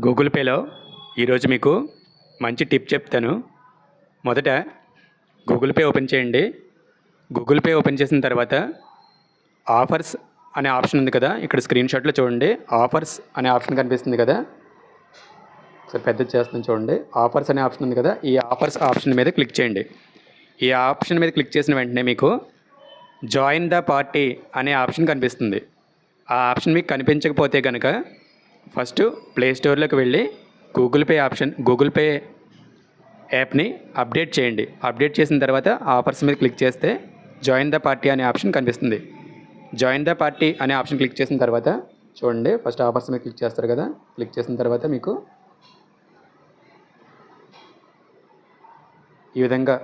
Google పేలో ఈరోజు మీకు మంచి టిప్ చెప్తాను. మొదట గూగుల్ పే ఓపెన్ చేయండి. గూగుల్ పే ఓపెన్ చేసిన తర్వాత ఆఫర్స్ అనే ఆప్షన్ ఉంది కదా, ఇక్కడ స్క్రీన్ షాట్లో చూడండి. ఆఫర్స్ అనే ఆప్షన్ కనిపిస్తుంది కదా, ఒకసారి పెద్దది చేస్తాను చూడండి. ఆఫర్స్ అనే ఆప్షన్ ఉంది కదా, ఈ ఆఫర్స్ ఆప్షన్ మీద క్లిక్ చేయండి. ఈ ఆప్షన్ మీద క్లిక్ చేసిన వెంటనే మీకు జాయిన్ ద పార్టీ అనే ఆప్షన్ కనిపిస్తుంది. ఆ ఆప్షన్ మీకు కనిపించకపోతే కనుక ఫస్ట్ ప్లే స్టోర్లోకి వెళ్ళి గూగుల్ పే యాప్ని అప్డేట్ చేయండి. అప్డేట్ చేసిన తర్వాత ఆఫర్స్ మీద క్లిక్ చేస్తే జాయిన్ ద పార్టీ అనే ఆప్షన్ కనిపిస్తుంది. జాయిన్ ద పార్టీ అనే ఆప్షన్ క్లిక్ చేసిన తర్వాత చూడండి, ఫస్ట్ ఆఫర్స్ మీద క్లిక్ చేస్తారు కదా, క్లిక్ చేసిన తర్వాత మీకు ఈ విధంగా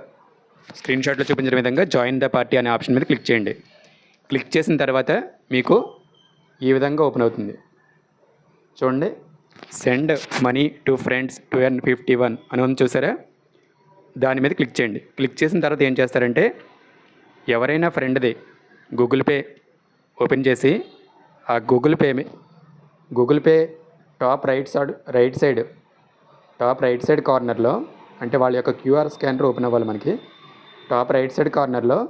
స్క్రీన్ షాట్లో చూపించిన విధంగా జాయిన్ ద పార్టీ అనే ఆప్షన్ మీద క్లిక్ చేయండి. క్లిక్ చేసిన తర్వాత మీకు ఈ విధంగా ఓపెన్ అవుతుంది. చూడండి, సెండ్ మనీ టు ఫ్రెండ్స్ 251 అని ఉంది చూసారా, దాని మీద క్లిక్ చేయండి. క్లిక్ చేసిన తర్వాత ఏం చేస్తారంటే, ఎవరైనా ఫ్రెండ్ది గూగుల్ పే ఓపెన్ చేసి ఆ Google pay top right side కార్నర్లో, అంటే వాళ్ళ యొక్క క్యూఆర్ స్కానర్ ఓపెన్ అవ్వాలి మనకి. టాప్ రైట్ సైడ్ కార్నర్లో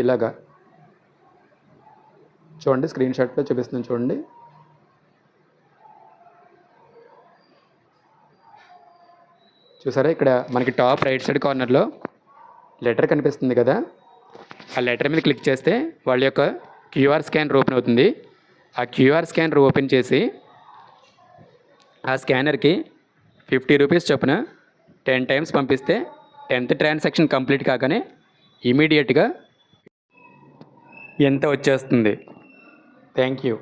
ఇలాగా చూడండి, స్క్రీన్ షాట్లో చూపిస్తున్నాను చూడండి. చూసారా, ఇక్కడ మనకి టాప్ రైట్ సైడ్ కార్నర్లో లెటర్ కనిపిస్తుంది కదా, ఆ లెటర్ మీద క్లిక్ చేస్తే వాళ్ళ యొక్క క్యూఆర్ స్కానర్ ఓపెన్ అవుతుంది. ఆ క్యూఆర్ స్కానర్ ఓపెన్ చేసి ఆ స్కానర్కి 50 రూపీస్ చొప్పున 10 టైమ్స్ పంపిస్తే 10th ట్రాన్సాక్షన్ కంప్లీట్ కాగానే ఇమీడియట్గా ఎంత వచ్చేస్తుంది. Thank you.